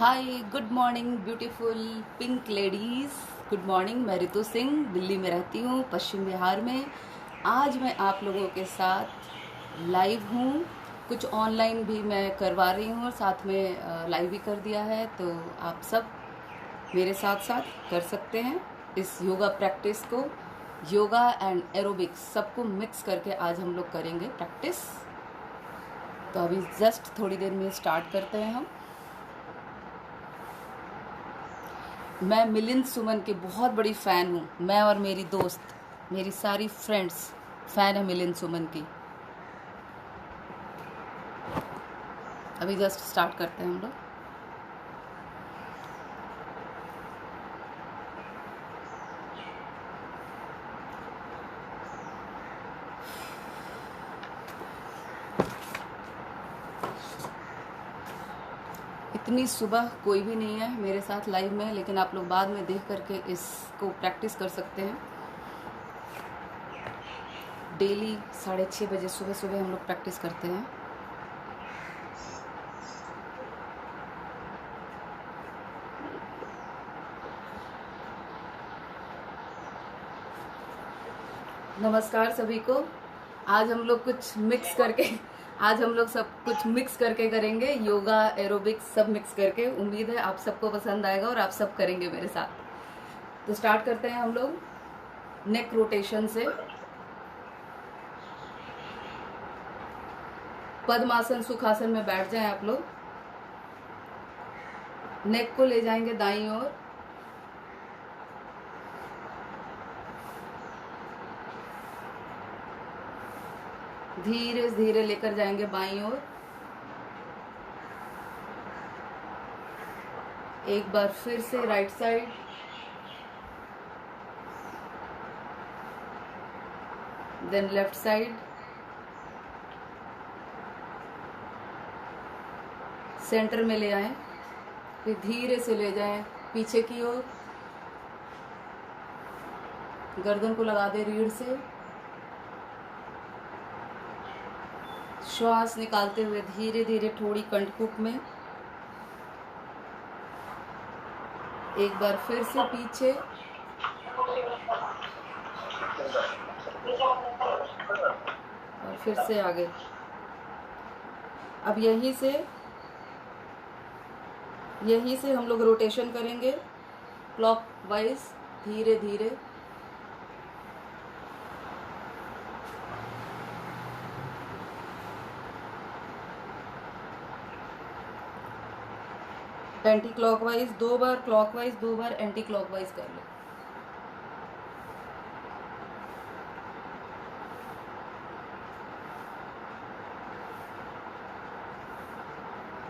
हाय, good morning beautiful pink ladies. Good morning. मैं रितु सिंह दिल्ली में रहती हूँ, पश्चिम बिहार में। आज मैं आप लोगों के साथ लाइव हूँ। कुछ ऑनलाइन भी मैं करवा रही हूँ और साथ में लाइव भी कर दिया है, तो आप सब मेरे साथ साथ कर सकते हैं इस योगा प्रैक्टिस को। योगा एंड एरोबिक्स सबको मिक्स करके आज हम लोग करेंगे प्रैक्टिस। तो अभी जस्ट थोड़ी देर में स्टार्ट करते हैं हम। मैं मिलिंद सुमन की बहुत बड़ी फ़ैन हूँ। मैं और मेरी दोस्त, मेरी सारी फ्रेंड्स फ़ैन है मिलिंद सुमन की। अभी जस्ट स्टार्ट करते हैं हम लोग। इतनी सुबह कोई भी नहीं है मेरे साथ लाइव में, लेकिन आप लोग बाद में देख करके इसको प्रैक्टिस कर सकते हैं। डेली 6:30 बजे सुबह सुबह हम लोग प्रैक्टिस करते हैं। नमस्कार सभी को। आज हम लोग कुछ मिक्स करके आज हम लोग सब कुछ मिक्स करके करेंगे, योगा एरोबिक्स सब मिक्स करके। उम्मीद है आप सबको पसंद आएगा और आप सब करेंगे मेरे साथ। तो स्टार्ट करते हैं हम लोग नेक रोटेशन से। पद्मासन सुखासन में बैठ जाएं आप लोग। नेक को ले जाएंगे दाईं ओर। धीरे धीरे लेकर जाएंगे बाईं ओर। एक बार फिर से right side, then left side, centre में ले आए, फिर धीरे से ले जाएं पीछे की ओर। गर्दन को लगा दे रीढ़ से। श्वास निकालते हुए धीरे धीरे थोड़ी कंठकुक में। एक बार फिर से पीछे, और फिर से आगे। अब यहीं से हम लोग रोटेशन करेंगे क्लॉक वाइज, धीरे धीरे। एंटी क्लॉकवाइज 2 बार, क्लॉकवाइज 2 बार, एंटी क्लॉकवाइज कर लो।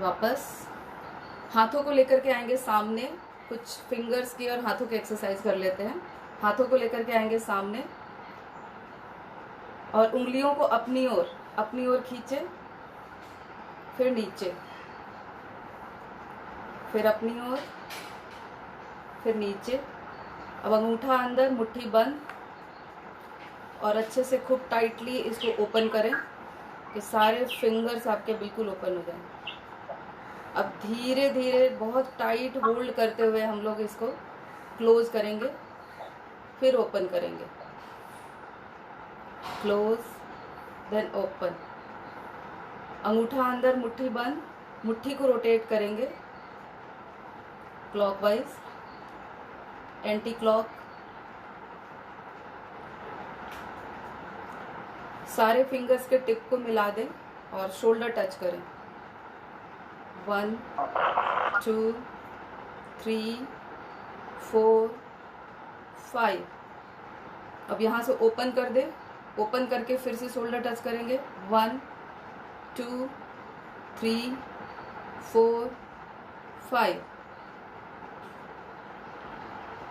वापस हाथों को लेकर के आएंगे सामने। कुछ फिंगर्स की और हाथों की एक्सरसाइज कर लेते हैं। हाथों को लेकर के आएंगे सामने और उंगलियों को अपनी ओर खींचे, फिर नीचे, फिर अपनी ओर, फिर नीचे। अब अंगूठा अंदर, मुट्ठी बंद, और अच्छे से खूब टाइटली इसको ओपन करें कि सारे फिंगर्स आपके बिल्कुल ओपन हो जाएं। अब धीरे धीरे बहुत टाइट होल्ड करते हुए हम लोग इसको क्लोज करेंगे, फिर ओपन करेंगे। Close then open. अंगूठा अंदर, मुट्ठी बंद, मुट्ठी को रोटेट करेंगे क्लॉकवाइज, एंटी क्लॉक। सारे फिंगर्स के टिप को मिला दें और शोल्डर टच करें। 1 2 3 4 5। अब यहाँ से ओपन कर दे। ओपन करके फिर से शोल्डर टच करेंगे। 1 2 3 4 5।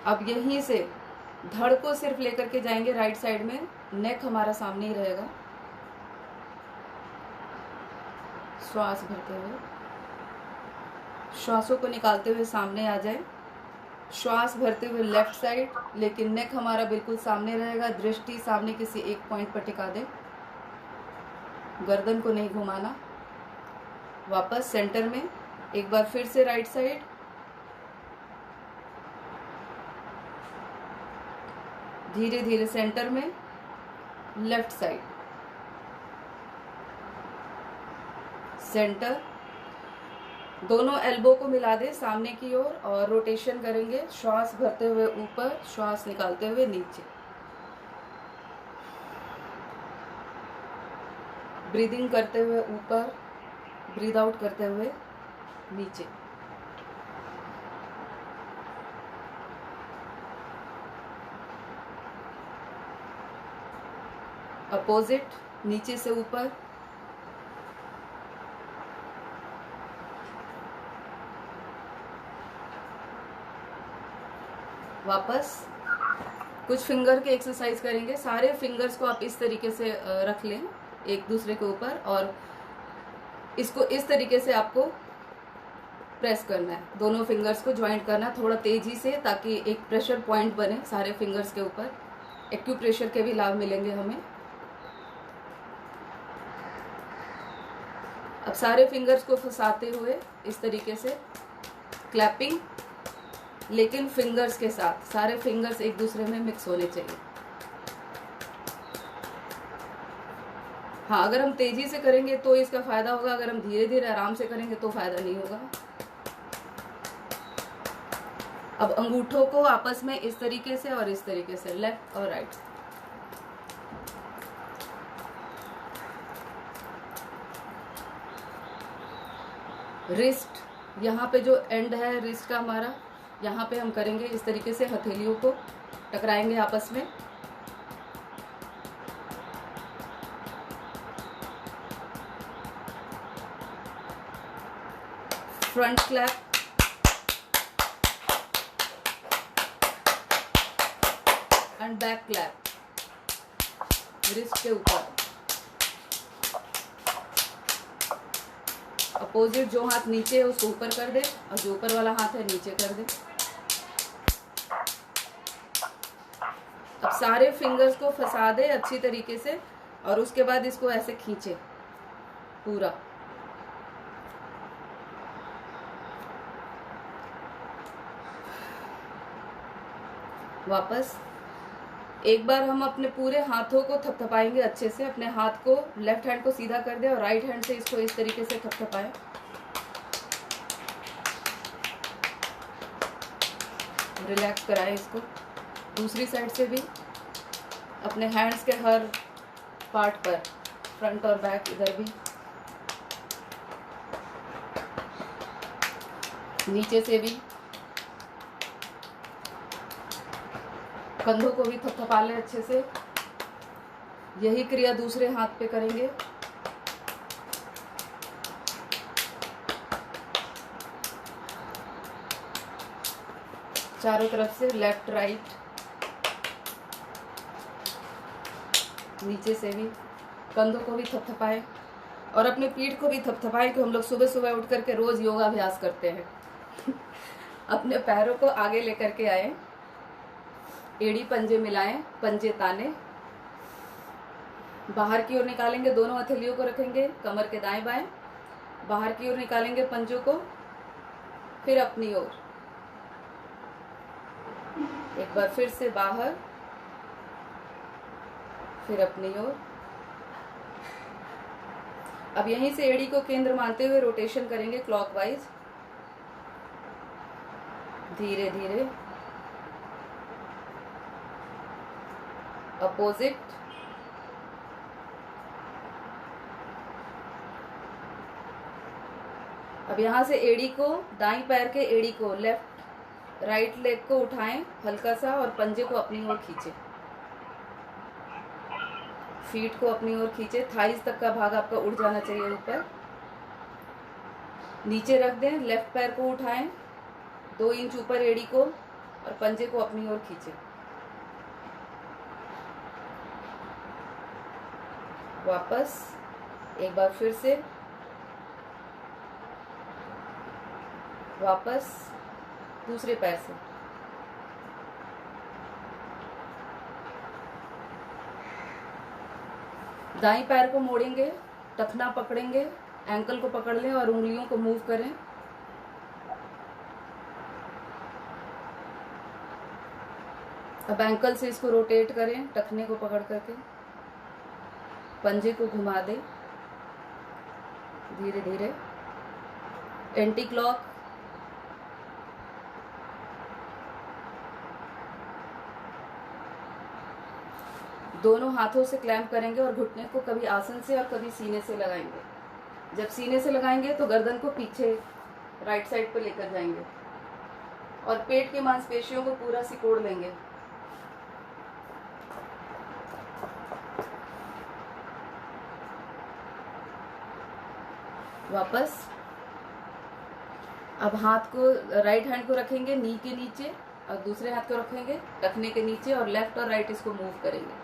अब यहीं से धड़ को सिर्फ लेकर के जाएंगे राइट साइड में। नेक हमारा सामने ही रहेगा। श्वास भरते हुए, श्वासों को निकालते हुए सामने आ जाए। श्वास भरते हुए लेफ्ट साइड, लेकिन नेक हमारा बिल्कुल सामने रहेगा। दृष्टि सामने किसी एक पॉइंट पर टिका दें। गर्दन को नहीं घुमाना। वापस सेंटर में, एक बार फिर से राइट साइड, धीरे धीरे सेंटर में, लेफ्ट साइड, सेंटर। दोनों एल्बो को मिला दे सामने की ओर और रोटेशन करेंगे। श्वास भरते हुए ऊपर, श्वास निकालते हुए नीचे। ब्रीदिंग करते हुए ऊपर, ब्रीद आउट करते हुए नीचे। अपोजिट, नीचे से ऊपर, वापस। कुछ फिंगर के एक्सरसाइज करेंगे। सारे फिंगर्स को आप इस तरीके से रख लें एक दूसरे के ऊपर और इसको इस तरीके से आपको प्रेस करना है। दोनों फिंगर्स को ज्वाइंट करना है थोड़ा तेजी से, ताकि एक प्रेशर पॉइंट बने सारे फिंगर्स के ऊपर। एक्यूप्रेशर के भी लाभ मिलेंगे हमें। अब सारे फिंगर्स को फंसाते हुए इस तरीके से क्लैपिंग, लेकिन फिंगर्स के साथ। सारे फिंगर्स एक दूसरे में मिक्स होने चाहिए। हाँ, अगर हम तेजी से करेंगे तो इसका फायदा होगा, अगर हम धीरे धीरे आराम से करेंगे तो फायदा नहीं होगा। अब अंगूठों को आपस में इस तरीके से और इस तरीके से, लेफ्ट और राइट। रिस्ट, यहाँ पे जो एंड है रिस्ट का हमारा, यहाँ पे हम करेंगे इस तरीके से। हथेलियों को टकराएंगे आपस में। Front clap, and back clap wrist के ऊपर। अपोजिट, जो हाथ नीचे है उसको ऊपर कर दे और जो ऊपर वाला हाथ है नीचे कर दे। अब सारे फिंगर्स को फंसा दे अच्छी तरीके से और उसके बाद इसको ऐसे खींचे पूरा। वापस एक बार हम अपने पूरे हाथों को थपथपाएंगे अच्छे से। अपने हाथ को, लेफ्ट हैंड को सीधा कर दे और राइट हैंड से इसको इस तरीके से थपथपाएं। रिलैक्स कराएं इसको। दूसरी साइड से भी अपने हैंड्स के हर पार्ट पर, फ्रंट और बैक, इधर भी, नीचे से भी। कंधों को भी थपथपा लें अच्छे से। यही क्रिया दूसरे हाथ पे करेंगे। चारों तरफ से, लेफ्ट राइट, नीचे से भी। कंधों को भी थपथपाएं और अपने पीठ को भी थपथपाएं। कि हम लोग सुबह सुबह उठ करके रोज योगाभ्यास करते हैं। अपने पैरों को आगे लेकर के आए, एड़ी पंजे मिलाएं, पंजे ताने, बाहर की ओर निकालेंगे। दोनों हथेलियों को रखेंगे कमर के दाएं बाएं, बाहर की ओर निकालेंगे पंजों को, फिर अपनी ओर। एक बार फिर से बाहर, फिर अपनी ओर। अब यहीं से एड़ी को केंद्र मानते हुए रोटेशन करेंगे क्लॉकवाइज, धीरे धीरे। अपोजिट, अब यहां से एड़ी को, दाईं पैर के एड़ी को, लेफ्ट राइट लेग को उठाएं हल्का सा और पंजे को अपनी ओर खींचे। फीट को अपनी ओर खींचे। थाइस तक का भाग आपका उड़ जाना चाहिए ऊपर। नीचे रख दें, लेफ्ट पैर को उठाएं 2 इंच ऊपर एड़ी को और पंजे को अपनी ओर खींचे। वापस एक बार फिर से, वापस दूसरे पैर से। दाईं पैर को मोड़ेंगे, टखना पकड़ेंगे, एंकल को पकड़ लें और उंगलियों को मूव करें। अब एंकल से इसको रोटेट करें, टखने को पकड़ करके पंजे को घुमा दें धीरे धीरे एंटी क्लॉक। दोनों हाथों से क्लैंप करेंगे और घुटने को कभी आसन से और कभी सीने से लगाएंगे। जब सीने से लगाएंगे तो गर्दन को पीछे राइट साइड पर लेकर जाएंगे और पेट की मांसपेशियों को पूरा सिकोड़ लेंगे। वापस अब हाथ को, राइट हैंड को रखेंगे नी के नीचे और दूसरे हाथ को रखेंगे टखने के नीचे और लेफ्ट और राइट इसको मूव करेंगे।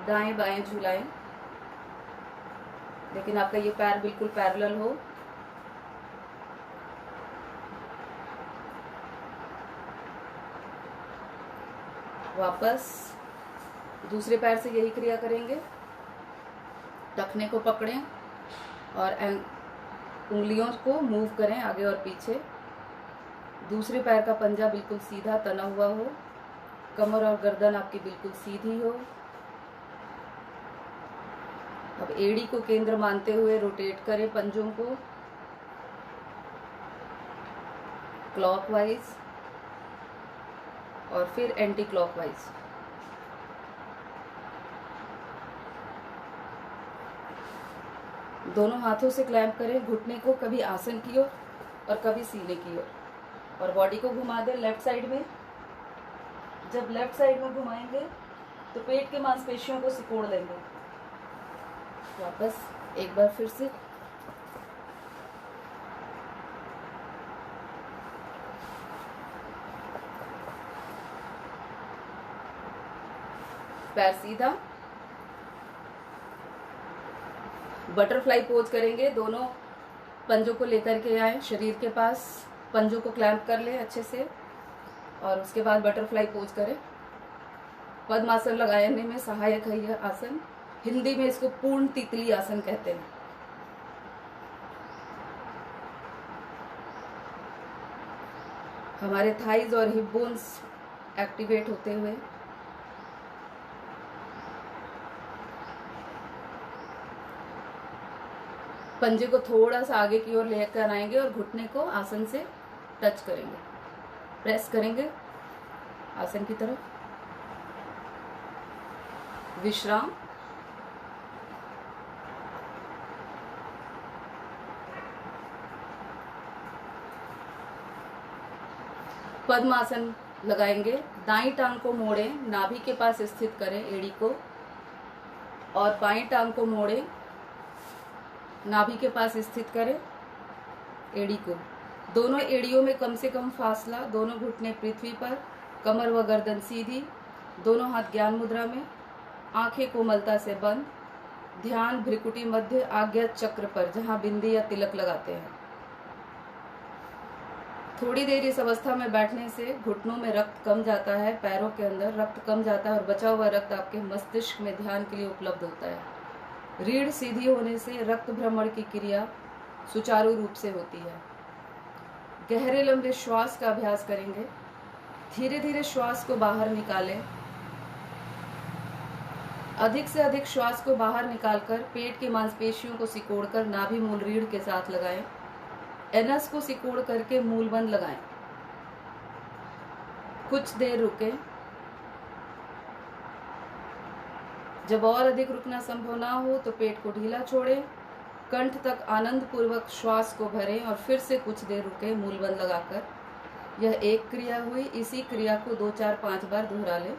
दाएं बाएं झुलाएं, लेकिन आपका ये पैर बिल्कुल पैरेलल हो। वापस दूसरे पैर से यही क्रिया करेंगे। टखने को पकड़ें और उंगलियों को मूव करें आगे और पीछे। दूसरे पैर का पंजा बिल्कुल सीधा तना हुआ हो, कमर और गर्दन आपकी बिल्कुल सीधी हो। अब एड़ी को केंद्र मानते हुए रोटेट करें पंजों को क्लॉकवाइज और फिर एंटी क्लॉकवाइज। दोनों हाथों से क्लैंप करें, घुटने को कभी आसन की ओर और कभी सीने की ओर और बॉडी को घुमा दें लेफ्ट साइड में। जब लेफ्ट साइड में घुमाएंगे तो पेट के मांसपेशियों को सिकोड़ लेंगे। वापस एक बार फिर से पैर सीधा, बटरफ्लाई पोज करेंगे। दोनों पंजों को लेकर के आए शरीर के पास, पंजों को क्लैंप कर ले अच्छे से और उसके बाद बटरफ्लाई पोज करें। पद्मासन लगाने में सहायक है यह आसन। हिंदी में इसको पूर्ण तितली आसन कहते हैं। हमारे थाइज और हिप बोन्स एक्टिवेट होते हुए पंजे को थोड़ा सा आगे की ओर लेकर आएंगे और घुटने को आसन से टच करेंगे, प्रेस करेंगे आसन की तरफ। विश्राम। पद्मासन लगाएंगे। दाईं टांग को मोड़ें, नाभि के पास स्थित करें एड़ी को और बाईं टांग को मोड़ें, नाभि के पास स्थित करें एड़ी को। दोनों एड़ियों में कम से कम फासला, दोनों घुटने पृथ्वी पर, कमर व गर्दन सीधी, दोनों हाथ ज्ञान मुद्रा में, आंखें कोमलता से बंद। ध्यान भ्रिकुटी मध्य आज्ञा चक्र पर जहां बिंदी या तिलक लगाते हैं। थोड़ी देर इस अवस्था में बैठने से घुटनों में रक्त कम जाता है, पैरों के अंदर रक्त कम जाता है और बचा हुआ रक्त आपके मस्तिष्क में ध्यान के लिए उपलब्ध होता है। रीढ़ सीधी होने से रक्त भ्रमण की क्रिया सुचारू रूप से होती है। गहरे लंबे श्वास का अभ्यास करेंगे। धीरे धीरे श्वास को बाहर निकालें। अधिक से अधिक श्वास को बाहर निकालकर पेट की मांसपेशियों को सिकोड़कर नाभि मूल रीढ़ के साथ लगाएं। एनस को सिकोड़ करके मूलबंद लगाएं। कुछ देर रुकें। जब और अधिक रुकना संभव ना हो तो पेट को ढीला छोड़ें, कंठ तक आनंद पूर्वक श्वास को भरें और फिर से कुछ देर रुकें मूलबंद लगाकर। यह एक क्रिया हुई। इसी क्रिया को 2, 4, 5 बार दोहरा लें।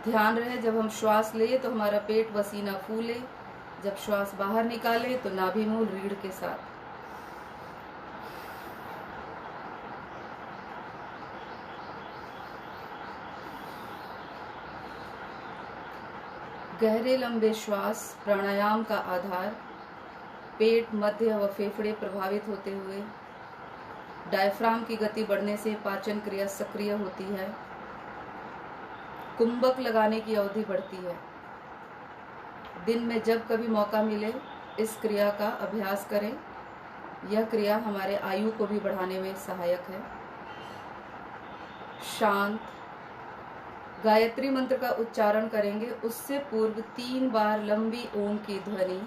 ध्यान रहे जब हम श्वास लें तो हमारा पेट व सीना फूले, जब श्वास बाहर निकाले तो नाभि मूल रीढ़ के साथ। गहरे लंबे श्वास प्राणायाम का आधार। पेट, मध्य व फेफड़े प्रभावित होते हुए डायफ्राम की गति बढ़ने से पाचन क्रिया सक्रिय होती है। कुंभक लगाने की अवधि बढ़ती है। दिन में जब कभी मौका मिले इस क्रिया का अभ्यास करें। यह क्रिया हमारे आयु को भी बढ़ाने में सहायक है। शांत गायत्री मंत्र का उच्चारण करेंगे। उससे पूर्व 3 बार लंबी ओम की ध्वनि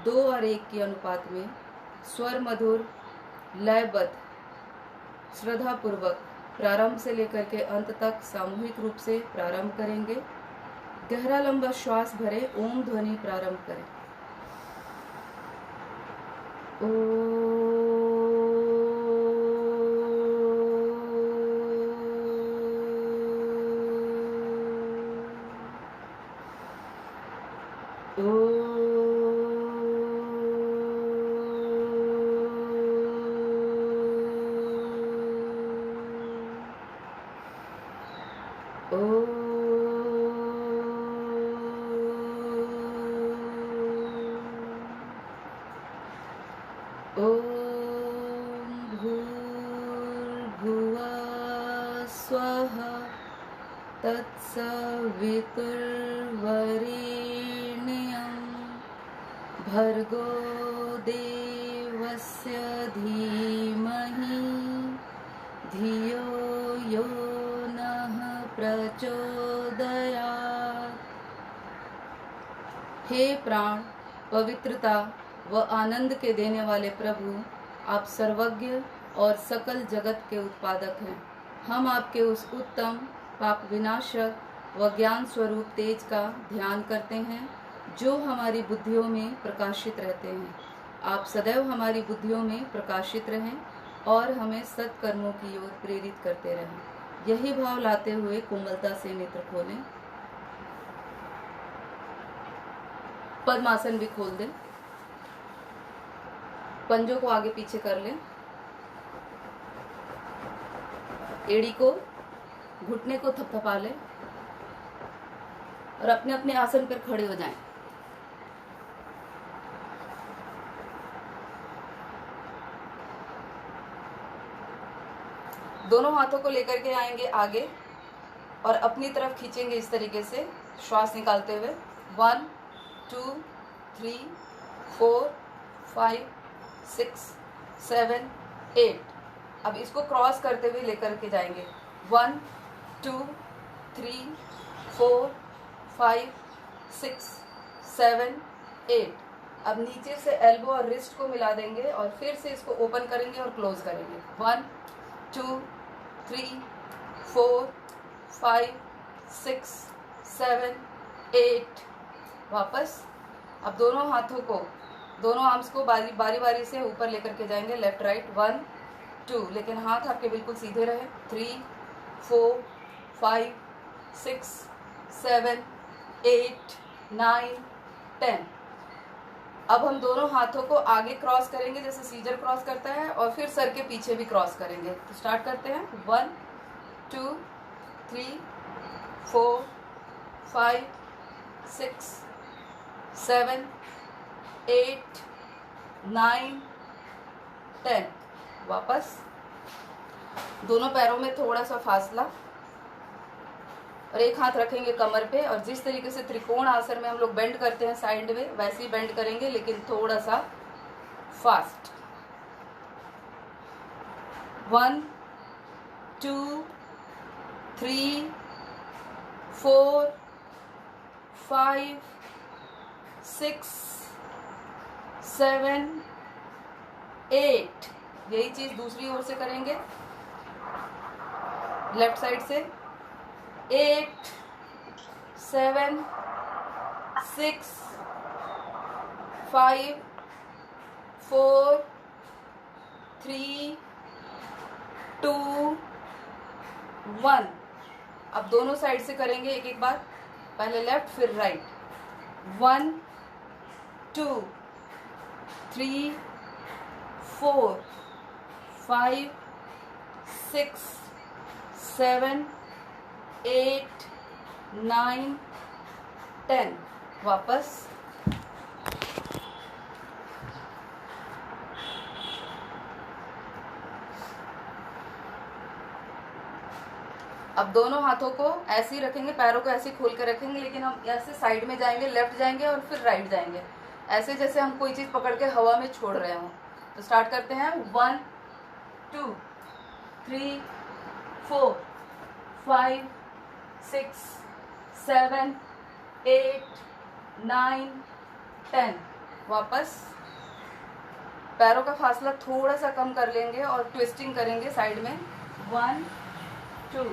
2 और 1 के अनुपात में स्वर मधुर लयबद्ध श्रद्धा पूर्वक प्रारंभ से लेकर के अंत तक सामूहिक रूप से प्रारंभ करेंगे। गहरा लंबा श्वास भरे ओम ध्वनि प्रारंभ करें। तत्सवितुर्वरेण्यं भर्गो देवस्य धीमहि धियो यो नः प्रचोदयात्। हे प्राण, पवित्रता व आनंद के देने वाले प्रभु, आप सर्वज्ञ और सकल जगत के उत्पादक हैं। हम आपके उस उत्तम पाप विनाशक व ज्ञान स्वरूप तेज का ध्यान करते हैं जो हमारी बुद्धियों में प्रकाशित रहते हैं। आप सदैव हमारी बुद्धियों में प्रकाशित रहें और हमें सत्कर्मों की ओर प्रेरित करते रहें। यही भाव लाते हुए कोमलता से नेत्र खोलें। पद्मासन भी खोल दें। पंजों को आगे पीछे कर लें। एड़ी को, घुटने को थपथपा लें और अपने अपने आसन पर खड़े हो जाएं। दोनों हाथों को लेकर के आएंगे आगे और अपनी तरफ खींचेंगे इस तरीके से श्वास निकालते हुए। 1 2 3 4 5 6 7 8। अब इसको क्रॉस करते हुए लेकर के जाएंगे। 1 2 3 4 5 6 7 8। अब नीचे से एल्बो और रिस्ट को मिला देंगे और फिर से इसको ओपन करेंगे और क्लोज करेंगे। 1 2 3 4 5 6 7 8। वापस। अब दोनों हाथों को, दोनों आर्म्स को बारी बारी से ऊपर लेकर के जाएंगे, लेफ्ट राइट। 1 2, लेकिन हाथ आपके बिल्कुल सीधे रहे। 3 4 5 6 7 8 9 10। अब हम दोनों हाथों को आगे क्रॉस करेंगे जैसे सीजर क्रॉस करता है और फिर सर के पीछे भी क्रॉस करेंगे। तो स्टार्ट करते हैं। 1 2 3 4 5 6 7 8 9 10। वापस। दोनों पैरों में थोड़ा सा फासला और एक हाथ रखेंगे कमर पे और जिस तरीके से त्रिकोण आसन में हम लोग बेंड करते हैं साइड में, वैसे ही बेंड करेंगे लेकिन थोड़ा सा फास्ट। 1 2 3 4 5 6 7 8। यही चीज दूसरी ओर से करेंगे, लेफ्ट साइड से। 8 7 6 5 4 3 2 1। अब दोनों साइड से करेंगे एक एक बार, पहले लेफ्ट फिर राइट। 1 2 3 4 5 6 7 8 9 10। वापस, अब दोनों हाथों को ऐसे ही रखेंगे, पैरों को ऐसे खोल कर रखेंगे, लेकिन हम ऐसे साइड में जाएंगे, लेफ्ट जाएंगे और फिर राइट जाएंगे, ऐसे जैसे हम कोई चीज़ पकड़ के हवा में छोड़ रहे हों। तो स्टार्ट करते हैं। 1 2 3 4 5 6 7 8 9 10। वापस पैरों का फासला थोड़ा सा कम कर लेंगे और ट्विस्टिंग करेंगे साइड में। 1 2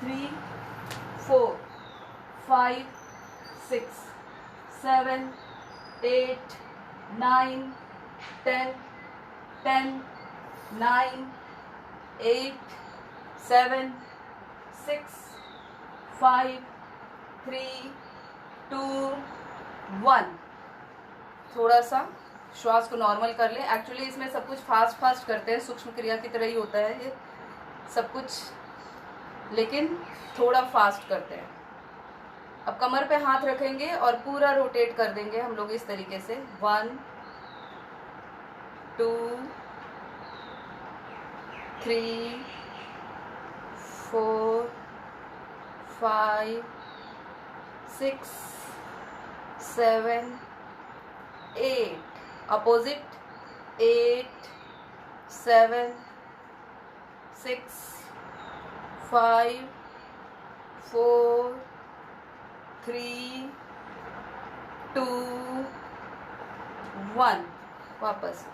3 4 5 6 7 8 9 10 10 9 8 7 6 5 3 2 1। थोड़ा सा श्वास को नॉर्मल कर लें। एक्चुअली इसमें सब कुछ फास्ट करते हैं, सूक्ष्म क्रिया की तरह ही होता है ये सब कुछ, लेकिन थोड़ा फास्ट करते हैं। अब कमर पे हाथ रखेंगे और पूरा रोटेट कर देंगे हम लोग इस तरीके से। 1 2 3 4 5 6 7 8। अपोजिट 8 7 6 5 4 3 2 1। वापस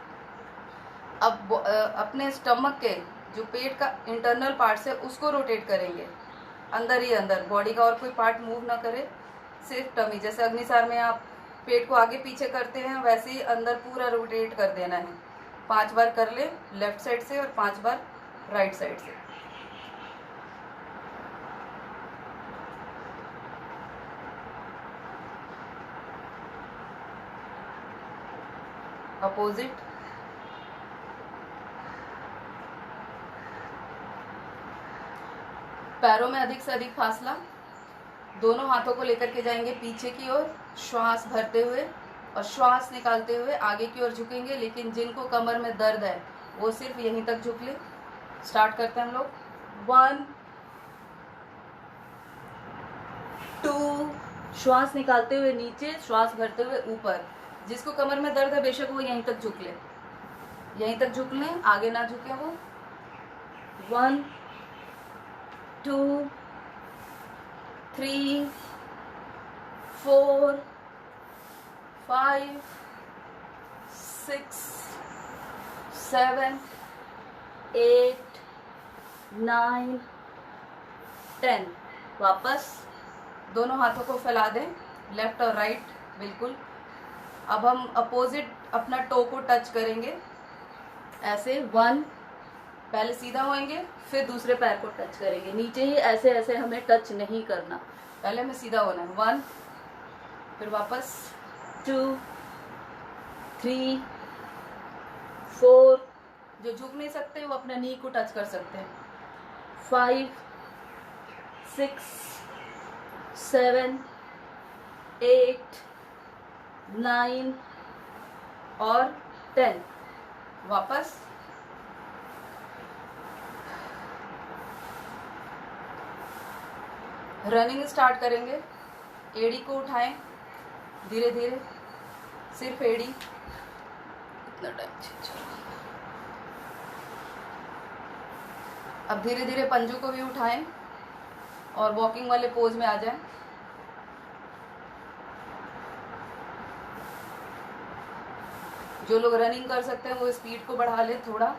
अब अपने स्टमक के जो पेट का इंटरनल पार्ट है उसको रोटेट करेंगे, अंदर ही अंदर, बॉडी का और कोई पार्ट मूव ना करे, सिर्फ टमी। जैसे अग्निसार में आप पेट को आगे पीछे करते हैं वैसे ही अंदर पूरा रोटेट कर देना है। 5 बार कर ले लेफ्ट साइड से और 5 बार राइट साइड से। अपोजिट, पैरों में अधिक से अधिक फासला, दोनों हाथों को लेकर के जाएंगे पीछे की ओर, श्वास भरते हुए और श्वास निकालते हुए आगे की ओर झुकेंगे। लेकिन जिनको कमर में दर्द है वो सिर्फ यहीं तक झुक ले। स्टार्ट करते हैं हम लोग। 1 2, श्वास निकालते हुए नीचे, श्वास भरते हुए ऊपर। जिसको कमर में दर्द है बेशक वो यहीं तक झुक ले, यहीं तक झुक लें, आगे ना झुके वो। 1 2 3 4 5 6 7 8 9 10। वापस दोनों हाथों को फैला दें, लेफ्ट और राइट बिल्कुल। अब हम अपोजिट अपना टो को टच करेंगे ऐसे। 1, पहले सीधा होएंगे फिर दूसरे पैर को टच करेंगे, नीचे ही ऐसे ऐसे हमें टच नहीं करना, पहले हमें सीधा होना है। 1, फिर वापस 2 3 4, जो झुक नहीं सकते वो अपना नी को टच कर सकते हैं। 5 6 7 8 9 और 10। वापस रनिंग स्टार्ट करेंगे। एड़ी को उठाएं धीरे धीरे, सिर्फ एड़ी, इतना टाइम। अब धीरे धीरे पंजों को भी उठाएं और वॉकिंग वाले पोज में आ जाएं। जो लोग रनिंग कर सकते हैं वो स्पीड को बढ़ा लें थोड़ा,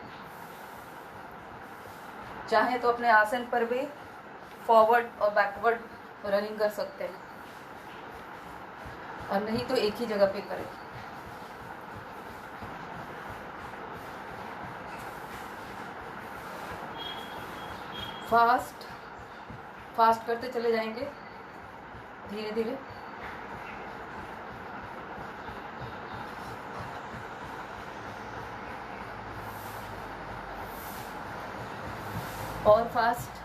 चाहे तो अपने आसन पर भी फॉरवर्ड और बैकवर्ड रनिंग कर सकते हैं, और नहीं तो एक ही जगह पे करें। फास्ट फास्ट करते चले जाएंगे धीरे धीरे। और फास्ट।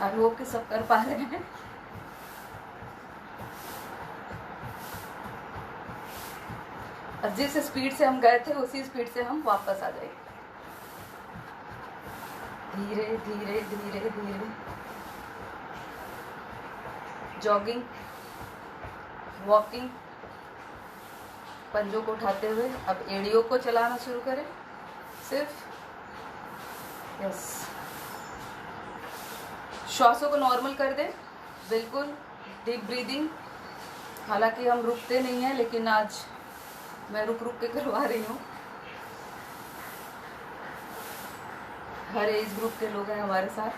आई होप कि सब कर पा रहे हैं। और जिस स्पीड से हम गए थे उसी स्पीड से हम वापस आ जाएंगे। धीरे धीरे धीरे धीरे जॉगिंग, वॉकिंग, पंजों को उठाते हुए अब एड़ियों को चलाना शुरू करें सिर्फ। यस, श्वासों को नॉर्मल कर दें, बिल्कुल डीप ब्रीदिंग। हालांकि हम रुकते नहीं हैं, लेकिन आज मैं रुक रुक के करवा रही हूँ। हर एज ग्रुप के लोग हैं हमारे साथ।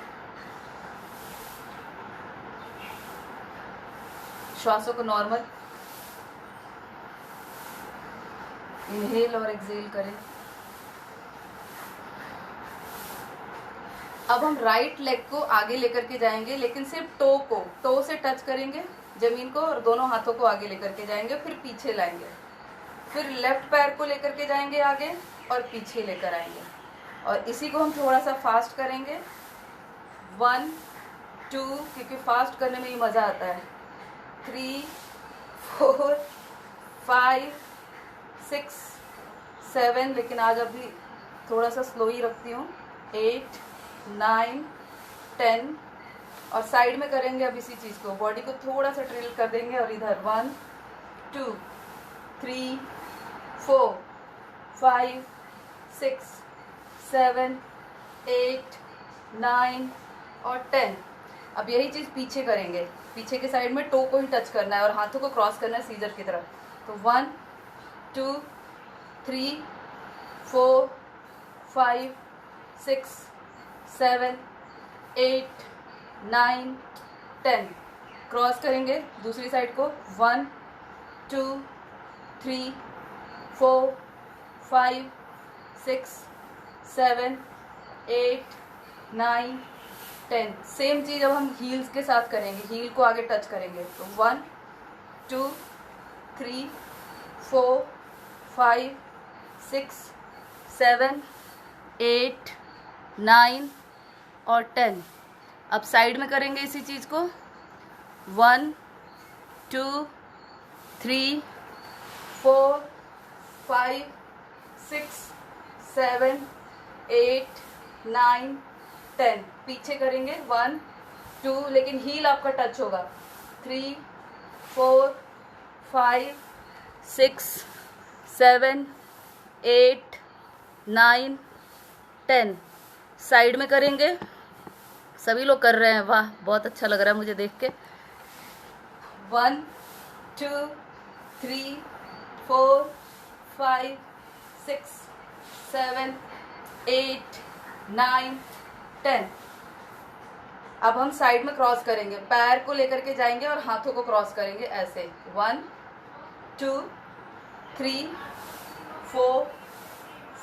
श्वासों को नॉर्मल इनहेल और एक्सहेल करें। अब हम राइट लेग को आगे लेकर के जाएंगे, लेकिन सिर्फ टो से टच करेंगे जमीन को और दोनों हाथों को आगे लेकर के जाएंगे, फिर पीछे लाएंगे। फिर लेफ्ट पैर को लेकर के जाएंगे आगे और पीछे लेकर आएंगे। और इसी को हम थोड़ा सा फास्ट करेंगे। 1 2, क्योंकि फास्ट करने में ही मज़ा आता है। 3 4 5 6 7, लेकिन आज अभी थोड़ा सा स्लो ही रखती हूँ। 8 9 10, और साइड में करेंगे अब इसी चीज़ को। बॉडी को थोड़ा सा टिल्ट कर देंगे और इधर 1 2 3 4 5 6 7 8 9 और 10। अब यही चीज़ पीछे करेंगे। पीछे के साइड में टो को ही टच करना है और हाथों को क्रॉस करना है सीजर की तरफ। तो 1 2 3 4 5 6 7 8 9 10। क्रॉस करेंगे दूसरी साइड को। 1 2 3 4 5 6 7 8 9 10। सेम चीज़ अब हम हील्स के साथ करेंगे। हील को आगे टच करेंगे। तो 1 2 3 4 5 6 7 8 9 और 10। अब साइड में करेंगे इसी चीज़ को। 1 2 3 4 5 6 7 8 9 10। पीछे करेंगे 1 2, लेकिन हील आपका टच होगा। 3 4 5 6 7 8 9 10। साइड में करेंगे। सभी लोग कर रहे हैं, वाह बहुत अच्छा लग रहा है मुझे देख के। 1 2 3 4 5 6 7 8 9 10। अब हम साइड में क्रॉस करेंगे। पैर को लेकर के जाएंगे और हाथों को क्रॉस करेंगे ऐसे। 1 2 3 4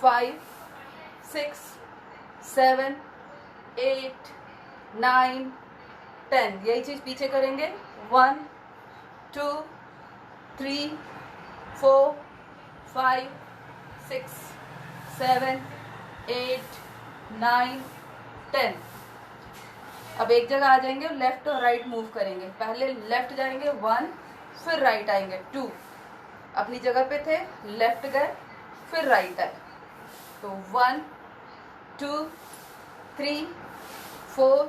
5 6 7 8 9 10। यही चीज़ पीछे करेंगे। 1 2 3 4 5 6 7 8 9 10। अब एक जगह आ जाएंगे और लेफ्ट और राइट मूव करेंगे। पहले लेफ्ट जाएंगे 1, फिर राइट आएंगे 2। अपनी जगह पे थे, लेफ्ट गए, फिर राइट आए। तो 1 2 3 4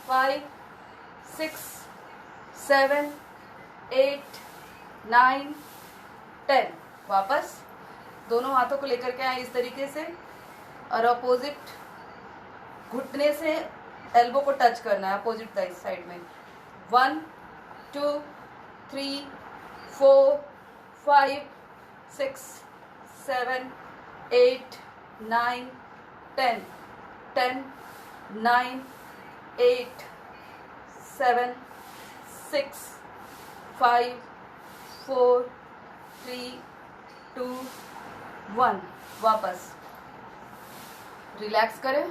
5 6 7 8 9 10। वापस दोनों हाथों को लेकर के आए इस तरीके से, और अपोजिट घुटने से एल्बो को टच करना है अपोजिट साइड में। 1 2 3 4 5 6 7 8 9 10 10 9 8 7 6 5 4 3 2 1। वापस रिलैक्स करें।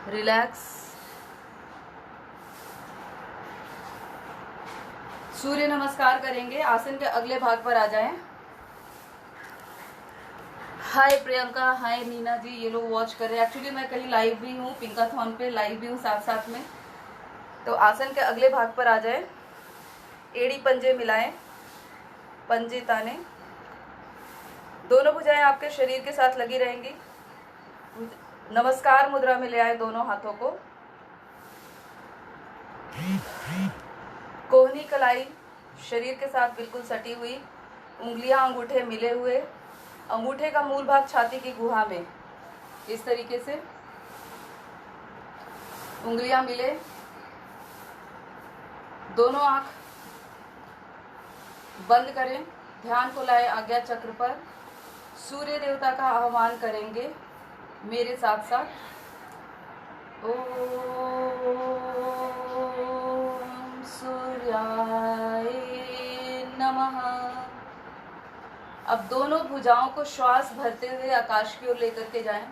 रिलैक्स। सूर्य नमस्कार करेंगे। आसन के अगले भाग पर आ जाएं। हाय प्रियंका, हाय नीना जी, ये लोग वॉच कर रहे हैं। एक्चुअली मैं कहीं लाइव भी हूँ, पिंकाथॉन पे लाइव भी हूँ साथ साथ में। तो आसन के अगले भाग पर आ जाए। एड़ी पंजे मिलाएं। पंजे ताने। दोनों भुजाएं आपके शरीर के साथ लगी रहेंगी। नमस्कार मुद्रा में ले आए दोनों हाथों को। कोहनी कलाई शरीर के साथ बिल्कुल सटी हुई, उंगलियां अंगूठे मिले हुए, अंगूठे का मूल भाग छाती की गुहा में, इस तरीके से उंगलियां मिले। दोनों आंख बंद करें, ध्यान को लाए आज्ञा चक्र पर। सूर्य देवता का आह्वान करेंगे मेरे साथ साथ। ओम सूर्याय नमः। अब दोनों भुजाओं को श्वास भरते हुए आकाश की ओर लेकर के जाएं।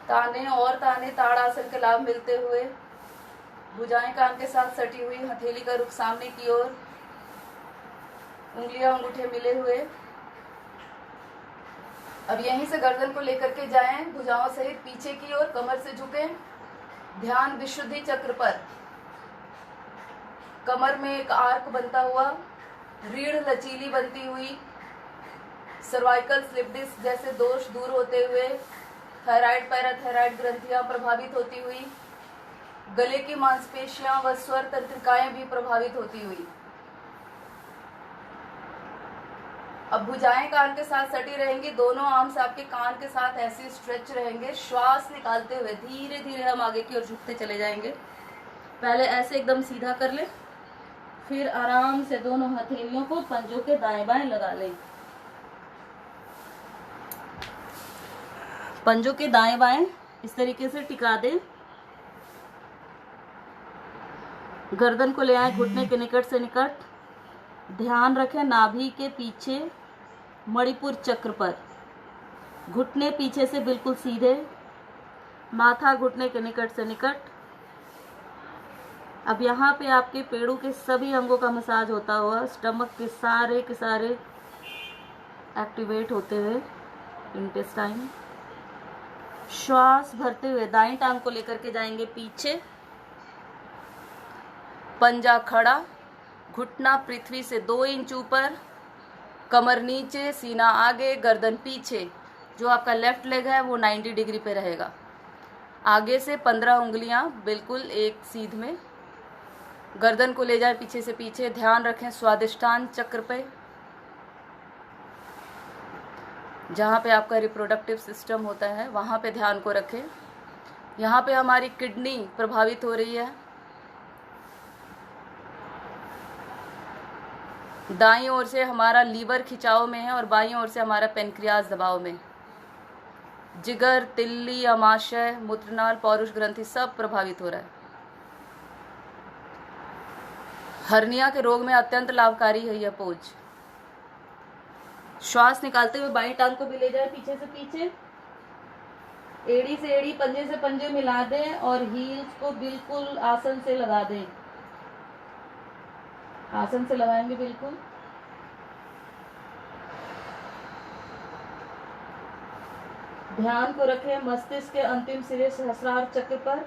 ताने और ताने, ताड़ासन के लाभ मिलते हुए, भुजाएं कान के साथ सटी हुई, हथेली का रुख सामने की ओर, उंगलियां अंगूठे मिले हुए। अब यहीं से गर्दन को लेकर के जाएं, भुजाओं सहित पीछे की ओर, कमर से झुके। ध्यान विशुद्धि चक्र पर। कमर में एक आर्क बनता हुआ, रीढ़ लचीली बनती हुई, सर्वाइकल स्लिप डिस्क जैसे दोष दूर होते हुए, थायराइड पैराथायराइड ग्रंथियां प्रभावित होती हुई, गले की मांसपेशियां व स्वर तंत्रिकाएं भी प्रभावित होती हुई। अब भुजाएं कान के साथ सटी रहेंगी, दोनों आर्म्स आपके कान के साथ ऐसे स्ट्रेच रहेंगे। श्वास निकालते हुए धीरे धीरे हम आगे की ओर झुकते चले जाएंगे। पहले ऐसे एकदम सीधा कर लें, फिर आराम से दोनों हथेलियों को पंजों के दाएं बाएं लगा लें। पंजों के दाएं बाएं इस तरीके से टिका दें। गर्दन को ले आए घुटने के निकट से निकट। ध्यान रखें नाभि के पीछे मणिपुर चक्र पर। घुटने पीछे से बिल्कुल सीधे, माथा घुटने के निकट से निकट। अब यहाँ पे आपके पेड़ों के सभी अंगों का मसाज होता हुआ, स्टमक के सारे एक्टिवेट होते हुए, इंटेस्टाइन। श्वास भरते हुए दाईं टांग को लेकर के जाएंगे पीछे, पंजा खड़ा, घुटना पृथ्वी से 2 इंच ऊपर, कमर नीचे, सीना आगे, गर्दन पीछे। जो आपका लेफ्ट लेग है वो 90 डिग्री पे रहेगा। आगे से 15 उंगलियां बिल्कुल एक सीध में। गर्दन को ले जाए पीछे से पीछे। ध्यान रखें स्वादिष्टान चक्र पे, जहाँ पे आपका रिप्रोडक्टिव सिस्टम होता है वहाँ पे ध्यान को रखें। यहाँ पे हमारी किडनी प्रभावित हो रही है। दाईं ओर से हमारा लीवर खिंचाव में है और बाईं ओर से हमारा पेनक्रियाज दबाव में। जिगर, तिल्ली, अमाशय, मूत्रनाल, पौरुष ग्रंथि सब प्रभावित हो रहा है। हर्निया के रोग में अत्यंत लाभकारी है यह पोज। श्वास निकालते हुए बाईं टांग को भी ले जाए पीछे से पीछे, एड़ी से एड़ी, पंजे से पंजे मिला दें और हील्स को बिल्कुल आसन से लगा दें। आसन से लगाएंगे बिल्कुल। ध्यान को रखें मस्तिष्क के अंतिम सिरे सहस्रार चक्र पर।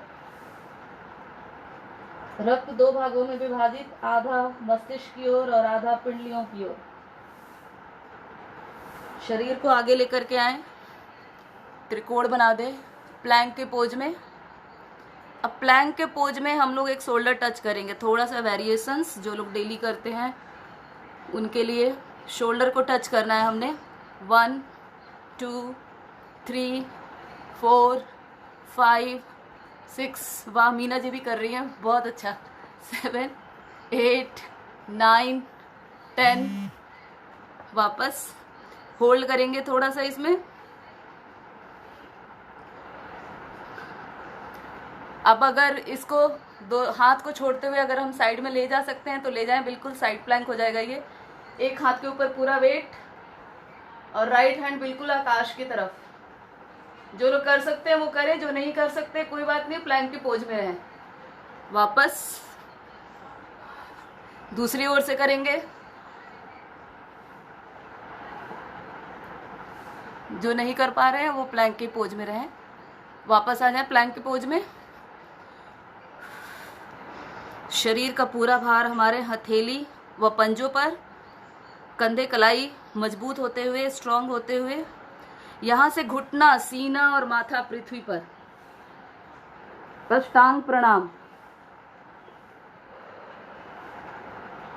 रक्त 2 भागों में विभाजित, आधा मस्तिष्क की ओर और आधा पिंडलियों की ओर। शरीर को आगे लेकर के आए, त्रिकोण बना दे प्लैंक के पोज में। अब प्लैंक के पोज में हम लोग एक शोल्डर टच करेंगे। थोड़ा सा वेरिएशंस जो लोग डेली करते हैं उनके लिए शोल्डर को टच करना है हमने। 1 2 3 4 5 6, वाह मीना जी भी कर रही हैं, बहुत अच्छा। 7 8 9 10। वापस होल्ड करेंगे थोड़ा सा इसमें। अब अगर इसको 2 हाथ को छोड़ते हुए अगर हम साइड में ले जा सकते हैं तो ले जाएं, बिल्कुल साइड प्लैंक हो जाएगा ये। एक हाथ के ऊपर पूरा वेट और राइट हैंड बिल्कुल आकाश की तरफ। जो लोग कर सकते हैं वो करें, जो नहीं कर सकते कोई बात नहीं, प्लैंक की पोज में रहें। वापस दूसरी ओर से करेंगे। जो नहीं कर पा रहे हैं वो प्लैंक की पोज में रहें। वापस आ जाए प्लैंक की पोज में। शरीर का पूरा भार हमारे हथेली व पंजों पर। कंधे कलाई मजबूत होते हुए, स्ट्रांग होते हुए, यहाँ से घुटना, सीना और माथा पृथ्वी पर। अष्टांग प्रणाम।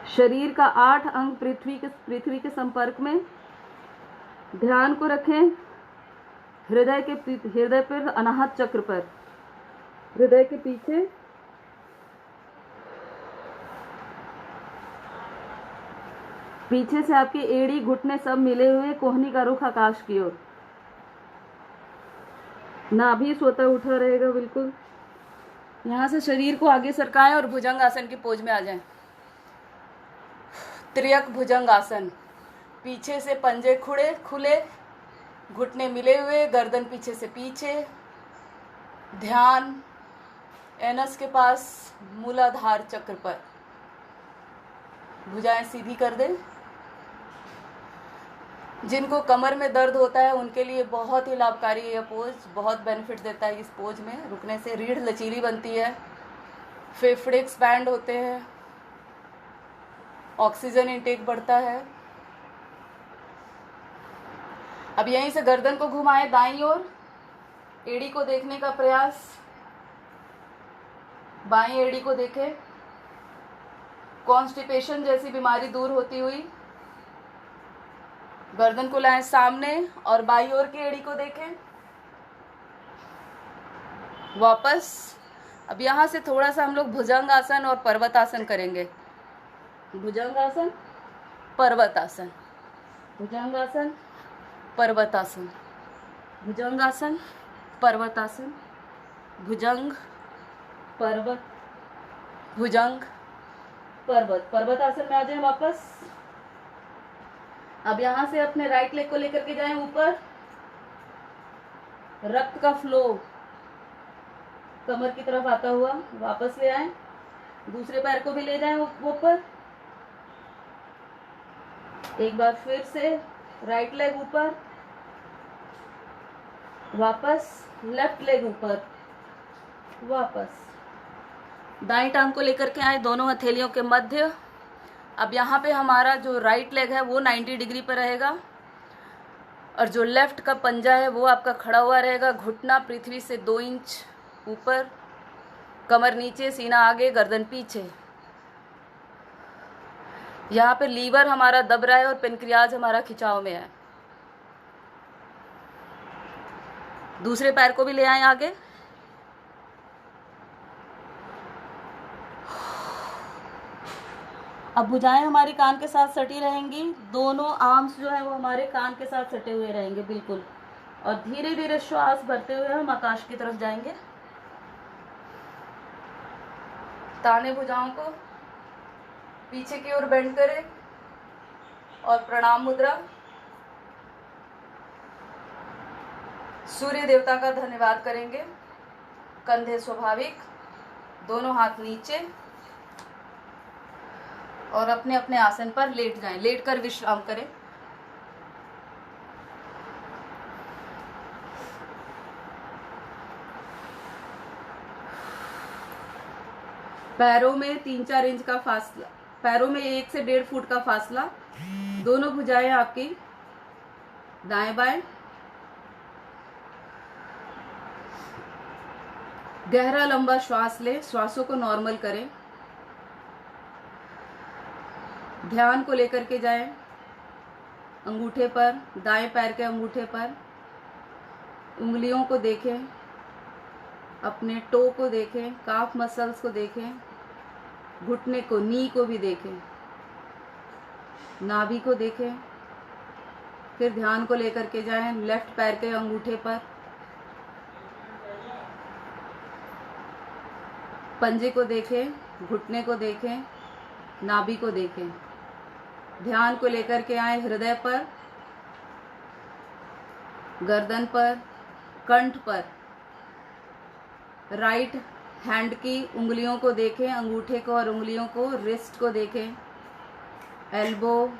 शरीर का 8 अंग पृथ्वी के संपर्क में। ध्यान को रखें हृदय पर, अनाहत चक्र पर, हृदय के पीछे। पीछे से आपके एड़ी घुटने सब मिले हुए, कोहनी का रुख आकाश की ओर। नाभि स्वतः उठा रहेगा बिल्कुल। यहाँ से शरीर को आगे सरकाएं और भुजंग आसन की पोज में आ जाएं। त्रियक भुजंग आसन। पीछे से पंजे खुले, घुटने मिले हुए, गर्दन पीछे से पीछे। ध्यान एनस के पास मूलाधार चक्र पर। भुजाएं सीधी कर दें। जिनको कमर में दर्द होता है उनके लिए बहुत ही लाभकारी है यह पोज, बहुत बेनिफिट देता है इस पोज में रुकने से। रीढ़ लचीली बनती है, फेफड़े एक्सपैंड होते हैं, ऑक्सीजन इनटेक बढ़ता है। अब यहीं से गर्दन को घुमाएं दाईं ओर, एड़ी को देखने का प्रयास। बाईं एड़ी को देखें, कॉन्स्टिपेशन जैसी बीमारी दूर होती हुई। गर्दन को लाएं सामने और बाईं ओर की एड़ी को देखें। वापस। अब यहाँ से थोड़ा सा हम लोग भुजंग आसन और पर्वत आसन करेंगे। भुजंग आसन, पर्वत आसन, भुजंग आसन, पर्वत आसन, भुजंग आसन, पर्वत आसन, भुजंग, पर्वत, भुजंग, पर्वत। पर्वत आसन में आ जाए वापस। अब यहाँ से अपने राइट लेग को लेकर के जाएं ऊपर। रक्त का फ्लो कमर की तरफ आता हुआ वापस ले आएं। दूसरे पैर को भी ले जाएं ऊपर। एक बार फिर से राइट लेग ऊपर, वापस। लेफ्ट लेग ऊपर, वापस। दाईं टांग को लेकर के आए दोनों हथेलियों के मध्य। अब यहाँ पे हमारा जो राइट लेग है वो 90 डिग्री पर रहेगा और जो लेफ्ट का पंजा है वो आपका खड़ा हुआ रहेगा। घुटना पृथ्वी से 2 इंच ऊपर, कमर नीचे, सीना आगे, गर्दन पीछे। यहाँ पे लीवर हमारा दब रहा है और पेनक्रियाज हमारा खिंचाव में है। दूसरे पैर को भी ले आए आगे। अब भुजाएं हमारी कान के साथ सटी रहेंगी। दोनों आर्म्स जो है वो हमारे कान के साथ सटे हुए रहेंगे बिल्कुल। और धीरे धीरे श्वास भरते हुए हम आकाश की तरफ जाएंगे। ताने भुजाओं को पीछे की ओर बेंड करें और प्रणाम मुद्रा। सूर्य देवता का धन्यवाद करेंगे। कंधे स्वाभाविक, दोनों हाथ नीचे और अपने अपने आसन पर लेट जाएं। लेटकर विश्राम करें। पैरों में 3-4 इंच का फासला, पैरों में 1 से 1.5 फुट का फासला। दोनों भुजाएं आपकी दाएं बाएं। गहरा लंबा श्वास लें, श्वासों को नॉर्मल करें। ध्यान को लेकर के जाएं अंगूठे पर, दाएं पैर के अंगूठे पर। उंगलियों को देखें, अपने टो को देखें, काफ मसल्स को देखें, घुटने को, नी को भी देखें, नाभि को देखें। फिर ध्यान को लेकर के जाएं लेफ्ट पैर के अंगूठे पर, पंजे को देखें, घुटने को देखें, नाभि को देखें। ध्यान को लेकर के आए हृदय पर, गर्दन पर, कंठ पर। राइट हैंड की उंगलियों को देखें, अंगूठे को और उंगलियों को, रिस्ट को देखें, एल्बो,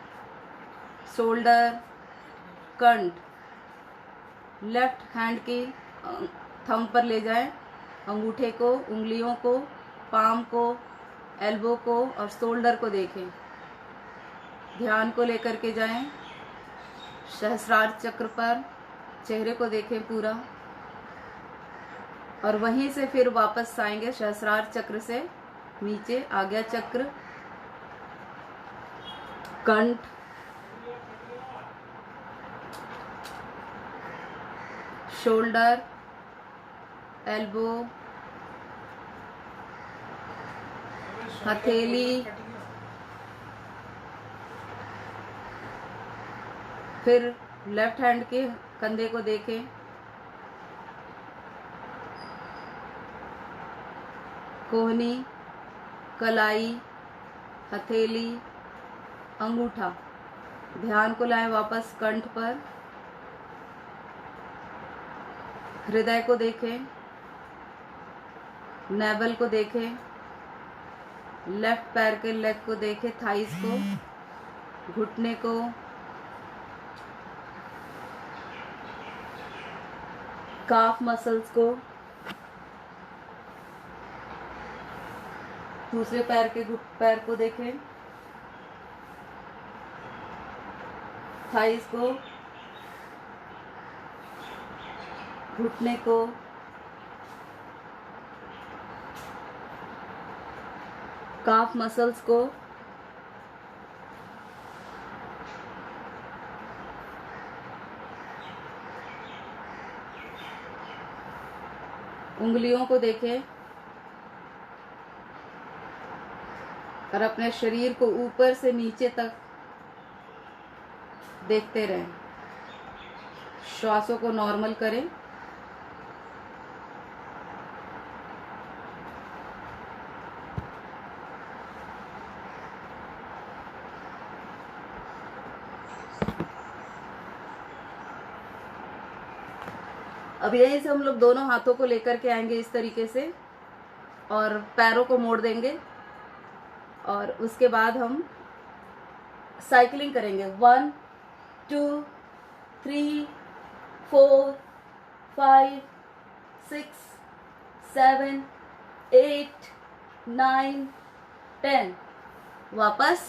शोल्डर, कंठ। लेफ्ट हैंड की थंब पर ले जाएं, अंगूठे को, उंगलियों को, पाम को, एल्बो को और शोल्डर को देखें। ध्यान को लेकर के जाएं सहस्रार चक्र पर, चेहरे को देखें पूरा, और वहीं से फिर वापस आएंगे सहस्रार चक्र से नीचे आज्ञा चक्र, कंठ, शोल्डर, एल्बो, हथेली, फिर लेफ्ट हैंड के कंधे को देखें, कोहनी, कलाई, हथेली, अंगूठा। ध्यान को लाएं वापस कंठ पर, हृदय को देखें, नेवल को देखें, लेफ्ट पैर के लेग को देखें, थाइस को, घुटने को, काफ मसल्स को, दूसरे पैर को देखें, थाइस को, घुटने को, काफ मसल्स को, उंगलियों को देखें और अपने शरीर को ऊपर से नीचे तक देखते रहें। श्वासों को नॉर्मल करें। अब यहीं से हम लोग दोनों हाथों को लेकर के आएंगे इस तरीके से और पैरों को मोड़ देंगे और उसके बाद हम साइकिलिंग करेंगे। 1 2 3 4 5 6 7 8 9 10। वापस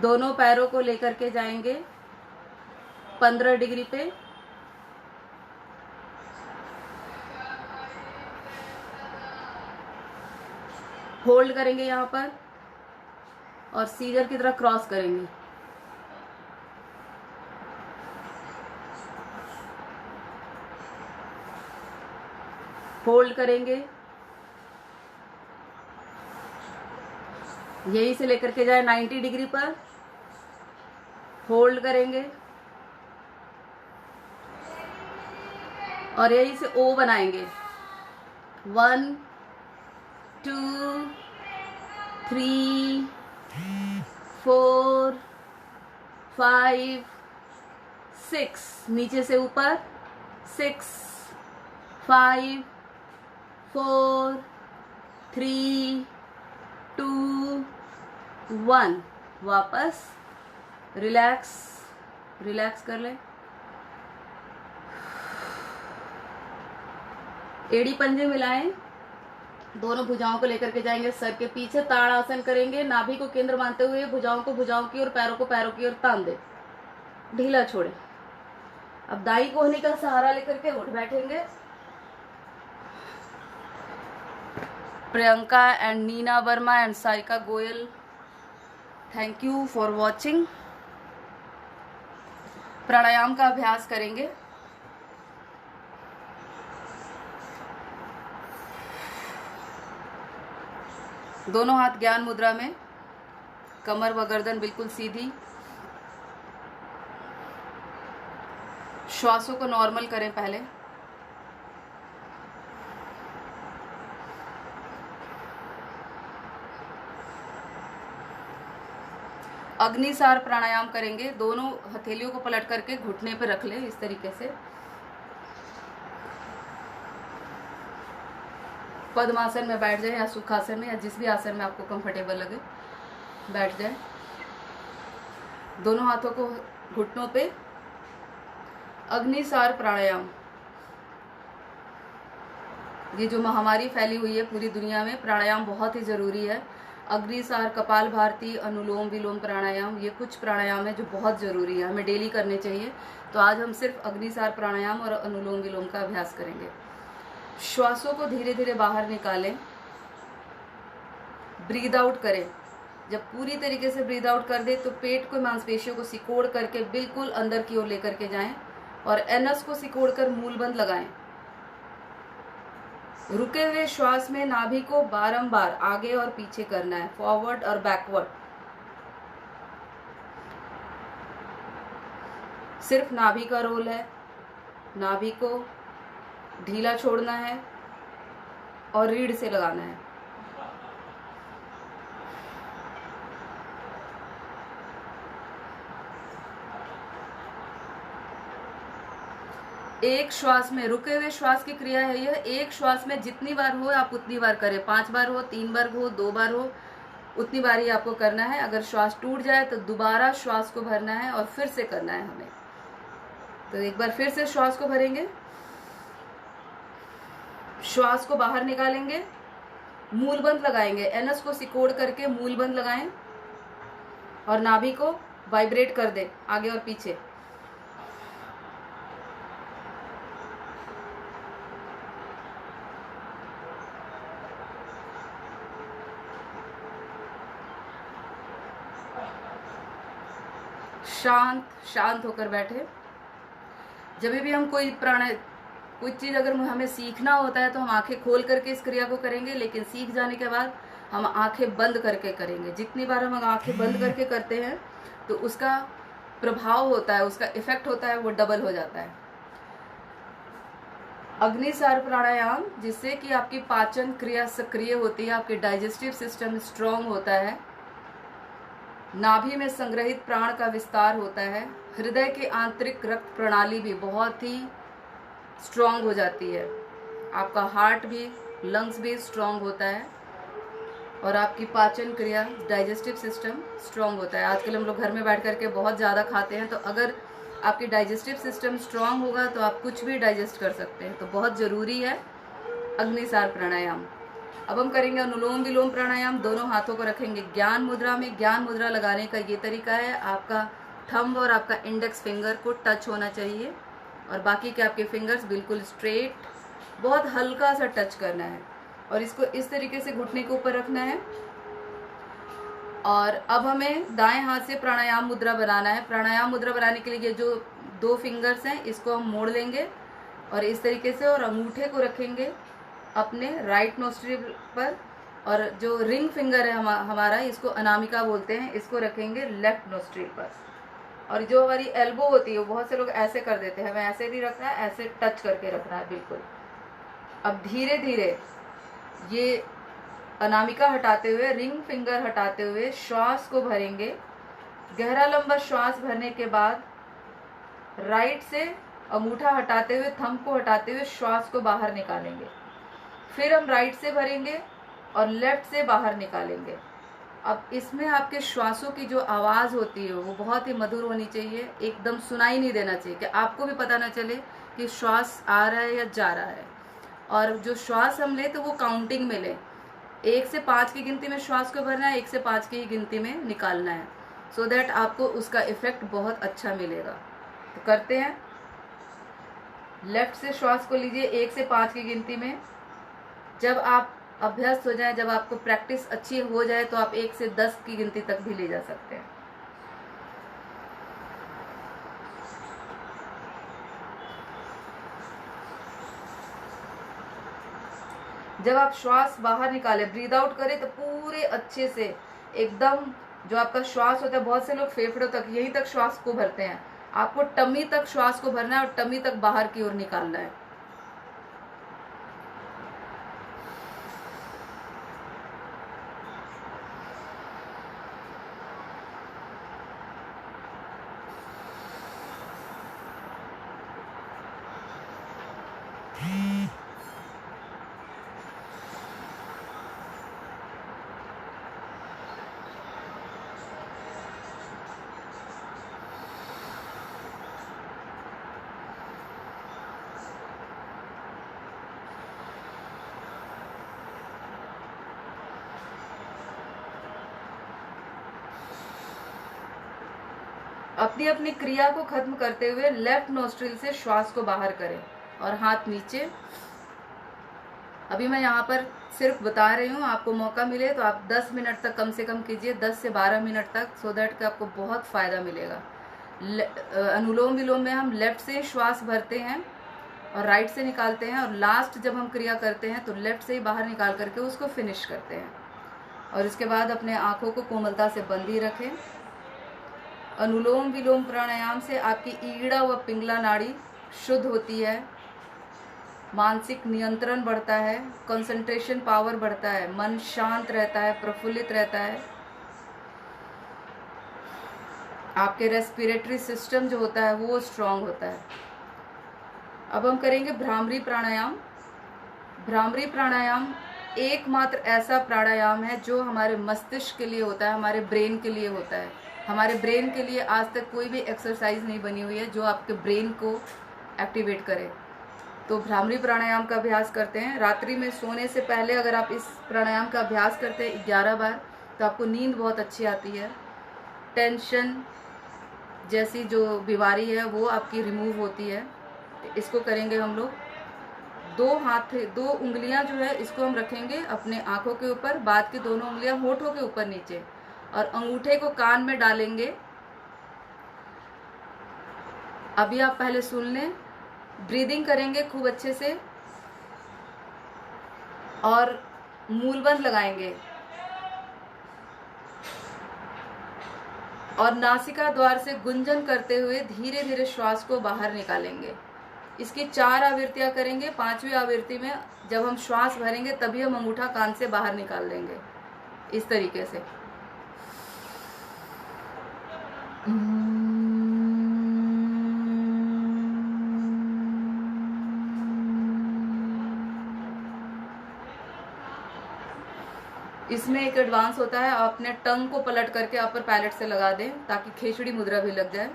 दोनों पैरों को लेकर के जाएंगे 15 डिग्री पे। होल्ड करेंगे यहाँ पर और सीजर की तरह क्रॉस करेंगे। होल्ड करेंगे, यहीं से लेकर के जाए 90 डिग्री पर। होल्ड करेंगे और यहीं से ओ बनाएंगे। 1 2 3 4 5 6। नीचे से ऊपर 6 5 4 3 2 1। वापस रिलैक्स कर ले। एड़ी पंजे मिलाएं, दोनों भुजाओं को लेकर के जाएंगे सर के पीछे। ताड़ासन करेंगे, नाभि को केंद्र मानते हुए भुजाओं को भुजाओं की और पैरों को पैरों की ओर तान दे, ढीला छोड़े। अब दाई कोहनी का सहारा लेकर के उठ बैठेंगे। Priyanka and Neena Verma and Sarika Goyal, thank you for watching. Pranayama का अभ्यास करेंगे। दोनों हाथ ज्ञान मुद्रा में, कमर व गर्दन बिल्कुल सीधी। श्वासों को नॉर्मल करें पहले। अग्निसार प्राणायाम करेंगे। दोनों हथेलियों को पलट करके घुटने पे रख लें इस तरीके से। पद्मासन में बैठ जाए या सुखासन में या जिस भी आसन में आपको कंफर्टेबल लगे बैठ जाए। दोनों हाथों को घुटनों पे। अग्निसार प्राणायाम, ये जो महामारी फैली हुई है पूरी दुनिया में, प्राणायाम बहुत ही जरूरी है। अग्निसार, कपाल भारती, अनुलोम विलोम प्राणायाम, ये कुछ प्राणायाम है जो बहुत ज़रूरी है, हमें डेली करने चाहिए। तो आज हम सिर्फ अग्निसार प्राणायाम और अनुलोम विलोम का अभ्यास करेंगे। श्वासों को धीरे धीरे बाहर निकालें, ब्रीद आउट करें। जब पूरी तरीके से ब्रीद आउट कर दे तो पेट को, मांसपेशियों को सिकोड़ करके बिल्कुल अंदर की ओर लेकर के जाएं और एनस को सिकोड़ कर मूलबंद लगाएं। रुके हुए श्वास में नाभि को बारंबार आगे और पीछे करना है, फॉरवर्ड और बैकवर्ड। सिर्फ नाभि का रोल है, नाभि को ढीला छोड़ना है और रीढ़ से लगाना है। एक श्वास में, रुके हुए श्वास की क्रिया है यह। एक श्वास में जितनी बार हो आप उतनी बार करें, 5 बार हो, 3 बार हो, 2 बार हो, उतनी बार ही आपको करना है। अगर श्वास टूट जाए तो दोबारा श्वास को भरना है और फिर से करना है हमें। तो एक बार फिर से श्वास को भरेंगे, श्वास को बाहर निकालेंगे, मूलबंद लगाएंगे, एनस को सिकोड़ करके मूलबंद लगाएं और नाभि को वाइब्रेट कर दें आगे और पीछे। शांत होकर बैठे। जब भी हम कोई चीज अगर हमें सीखना होता है तो हम आंखें खोल करके इस क्रिया को करेंगे, लेकिन सीख जाने के बाद हम आंखें बंद करके करेंगे। जितनी बार हम आंखें बंद करके करते हैं तो उसका प्रभाव होता है, उसका इफेक्ट होता है, वो डबल हो जाता है। अग्निसार प्राणायाम, जिससे कि आपकी पाचन क्रिया सक्रिय होती है, आपके डाइजेस्टिव सिस्टम स्ट्रांग होता है, नाभि में संग्रहित प्राण का विस्तार होता है, हृदय की आंतरिक रक्त प्रणाली भी बहुत ही स्ट्रांग हो जाती है, आपका हार्ट भी, लंग्स भी स्ट्रांग होता है और आपकी पाचन क्रिया, डाइजेस्टिव सिस्टम स्ट्रांग होता है। आजकल हम लोग घर में बैठ करके बहुत ज़्यादा खाते हैं, तो अगर आपकी डाइजेस्टिव सिस्टम स्ट्रांग होगा तो आप कुछ भी डाइजेस्ट कर सकते हैं। तो बहुत ज़रूरी है अग्निसार प्राणायाम। अब हम करेंगे अनुलोम विलोम प्राणायाम। दोनों हाथों को रखेंगे ज्ञान मुद्रा में। ज्ञान मुद्रा लगाने का ये तरीका है, आपका थंब और आपका इंडेक्स फिंगर को टच होना चाहिए और बाकी के आपके फिंगर्स बिल्कुल स्ट्रेट, बहुत हल्का सा टच करना है और इसको इस तरीके से घुटने के ऊपर रखना है। और अब हमें दाएं हाथ से प्राणायाम मुद्रा बनाना है। प्राणायाम मुद्रा बनाने के लिए ये जो 2 फिंगर्स हैं इसको हम मोड़ लेंगे और इस तरीके से, और अंगूठे को रखेंगे अपने राइट नोस्ट्रिल पर, और जो रिंग फिंगर है हमारा, इसको अनामिका बोलते हैं, इसको रखेंगे लेफ्ट नोस्ट्रिल पर। और जो हमारी एल्बो होती है, वो बहुत से लोग ऐसे कर देते हैं, हमें ऐसे नहीं रखना है, ऐसे टच करके रखना है बिल्कुल। अब धीरे धीरे ये अनामिका हटाते हुए, रिंग फिंगर हटाते हुए श्वास को भरेंगे। गहरा लंबा श्वास भरने के बाद राइट से अंगूठा हटाते हुए, थंब को हटाते हुए श्वास को बाहर निकालेंगे। फिर हम राइट से भरेंगे और लेफ्ट से बाहर निकालेंगे। अब इसमें आपके श्वासों की जो आवाज़ होती है वो बहुत ही मधुर होनी चाहिए, एकदम सुनाई नहीं देना चाहिए, कि आपको भी पता ना चले कि श्वास आ रहा है या जा रहा है। और जो श्वास हम ले तो वो काउंटिंग में लें, 1 से 5 की गिनती में श्वास को भरना है, 1 से 5 की गिनती में निकालना है, सो दैट आपको उसका इफेक्ट बहुत अच्छा मिलेगा। तो करते हैं। लेफ्ट से श्वास को लीजिए 1 से 5 की गिनती में। जब आप अभ्यस्त हो जाए, जब आपको प्रैक्टिस अच्छी हो जाए तो आप 1 से 10 की गिनती तक भी ले जा सकते हैं। जब आप श्वास बाहर निकाले, ब्रीद आउट करें, तो पूरे अच्छे से एकदम जो आपका श्वास होता है, बहुत से लोग फेफड़ों तक, यहीं तक श्वास को भरते हैं, आपको टमी तक श्वास को भरना है और टमी तक बाहर की ओर निकालना है। अपनी अपनी क्रिया को खत्म करते हुए लेफ्ट नोस्ट्रिल से श्वास को बाहर करें और हाथ नीचे। अभी मैं यहाँ पर सिर्फ बता रही हूँ, आपको मौका मिले तो आप 10 मिनट तक कम से कम कीजिए, 10 से 12 मिनट तक, सो दैट कि आपको बहुत फ़ायदा मिलेगा। अनुलोम विलोम में हम लेफ्ट से श्वास भरते हैं और राइट से निकालते हैं, और लास्ट जब हम क्रिया करते हैं तो लेफ्ट से ही बाहर निकाल करके उसको फिनिश करते हैं। और इसके बाद अपने आँखों को कोमलता से बंद ही रखें। अनुलोम विलोम प्राणायाम से आपकी ईड़ा व पिंगला नाड़ी शुद्ध होती है, मानसिक नियंत्रण बढ़ता है, कंसंट्रेशन पावर बढ़ता है, मन शांत रहता है, प्रफुल्लित रहता है, आपके रेस्पिरेटरी सिस्टम जो होता है वो स्ट्रांग होता है। अब हम करेंगे भ्रामरी प्राणायाम। भ्रामरी प्राणायाम एकमात्र ऐसा प्राणायाम है जो हमारे मस्तिष्क के लिए होता है, हमारे ब्रेन के लिए होता है। हमारे ब्रेन के लिए आज तक कोई भी एक्सरसाइज नहीं बनी हुई है जो आपके ब्रेन को एक्टिवेट करे। तो भ्रामरी प्राणायाम का अभ्यास करते हैं। रात्रि में सोने से पहले अगर आप इस प्राणायाम का अभ्यास करते हैं 11 बार तो आपको नींद बहुत अच्छी आती है। टेंशन जैसी जो बीमारी है वो आपकी रिमूव होती है। इसको करेंगे हम लोग। 2 उंगलियां जो है इसको हम रखेंगे अपने आँखों के ऊपर, बाद की दोनों उंगलियां होठों के ऊपर नीचे, और अंगूठे को कान में डालेंगे। अभी आप पहले सुन लें। ब्रीदिंग करेंगे खूब अच्छे से और मूलबंद लगाएंगे और नासिका द्वार से गुंजन करते हुए धीरे धीरे श्वास को बाहर निकालेंगे। इसकी 4 आवृत्तियां करेंगे। 5वीं आवृत्ति में जब हम श्वास भरेंगे तभी हम अंगूठा कान से बाहर निकाल देंगे, इस तरीके से। इसमें एक एडवांस होता है, आप अपने टंग को पलट करके अपर पैलेट से लगा दें ताकि खेचड़ी मुद्रा भी लग जाए।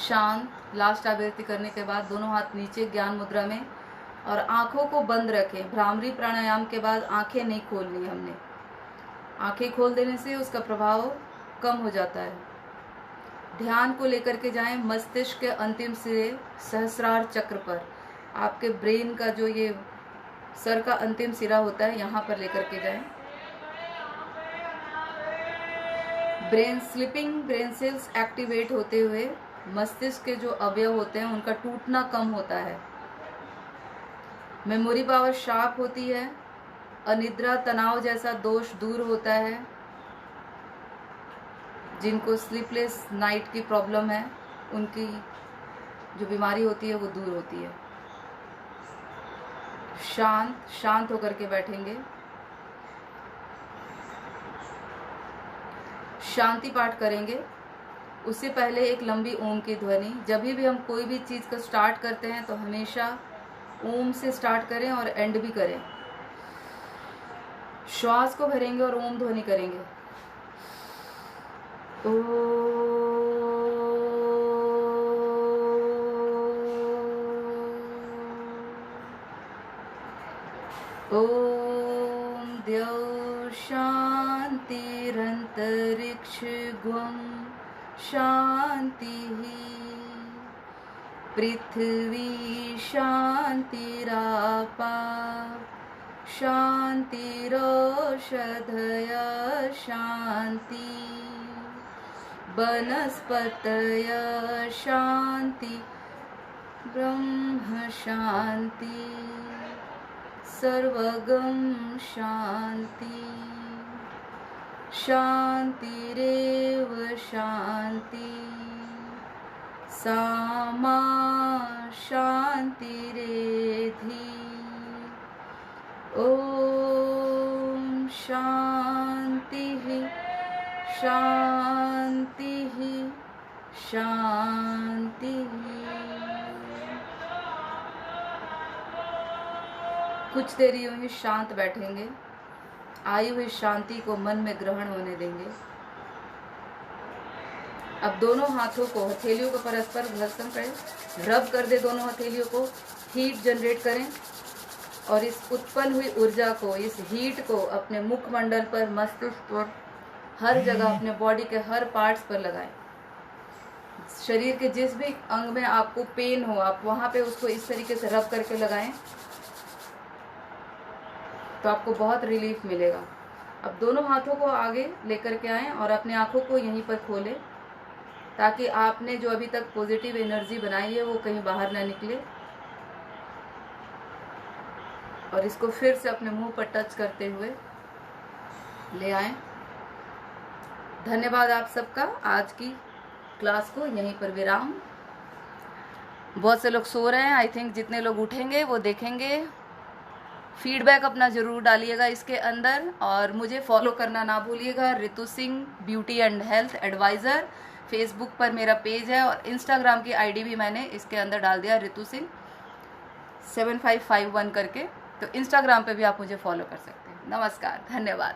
शांत। लास्ट आवृत्ति करने के बाद दोनों हाथ नीचे ज्ञान मुद्रा में और आंखों को बंद रखें। भ्रामरी प्राणायाम के बाद आंखें नहीं खोलनी हमने। आंखें खोल देने से उसका प्रभाव कम हो जाता है। ध्यान को लेकर के जाएं मस्तिष्क के अंतिम सिरे सहस्रार चक्र पर। आपके ब्रेन का जो ये सर का अंतिम सिरा होता है यहाँ पर लेकर के जाएं। ब्रेन सेल्स एक्टिवेट होते हुए मस्तिष्क के जो अवयव होते हैं उनका टूटना कम होता है। मेमोरी पावर शार्प होती है। अनिद्रा तनाव जैसा दोष दूर होता है। जिनको स्लीपलेस नाइट की प्रॉब्लम है उनकी जो बीमारी होती है वो दूर होती है। शांत होकर के बैठेंगे। शांति पाठ करेंगे। उससे पहले एक लंबी ओम की ध्वनि। जब भी हम कोई भी चीज़ को स्टार्ट करते हैं तो हमेशा ओम से स्टार्ट करें और एंड भी करें। श्वास को भरेंगे और ओम ध्वनि करेंगे। ओम द्यौ शांतिरंतरिक्ष ग्वं शांतिः पृथ्वी शांतिरापा शांतिरोषधय शांति वनस्पतय शांति ब्रह्म शांति सर्वगम शांति शांतिरेव शांति सामा शान्तिरेधि। ॐ शान्तिः शान्तिः शान्तिः। कुछ देर यूं ही शांत बैठेंगे, आई हुई शांति को मन में ग्रहण होने देंगे। अब दोनों हाथों को, हथेलियों को परस्पर घर्षण करें, रब कर दे दोनों हथेलियों को, हीट जनरेट करें और इस उत्पन्न हुई ऊर्जा को, इस हीट को अपने मुखमंडल पर, मस्तिष्क पर, हर जगह अपने बॉडी के हर पार्ट्स पर लगाएं। शरीर के जिस भी अंग में आपको पेन हो, आप वहां पे उसको इस तरीके से रब करके लगाएं तो आपको बहुत रिलीफ मिलेगा। अब दोनों हाथों को आगे लेकर के आएं और अपने आंखों को यहीं पर खोलें ताकि आपने जो अभी तक पॉजिटिव एनर्जी बनाई है वो कहीं बाहर ना निकले। और इसको फिर से अपने मुंह पर टच करते हुए ले आएं। धन्यवाद आप सबका। आज की क्लास को यहीं पर विराम। बहुत से लोग सो रहे हैं, आई थिंक जितने लोग उठेंगे वो देखेंगे। फीडबैक अपना ज़रूर डालिएगा इसके अंदर और मुझे फॉलो करना ना भूलिएगा। Ritu Singh beauty and health advisor Facebook पर मेरा पेज है और इंस्टाग्राम की आईडी भी मैंने इसके अंदर डाल दिया, रितु सिंह 7551 करके। तो इंस्टाग्राम पे भी आप मुझे फॉलो कर सकते हैं। नमस्कार, धन्यवाद।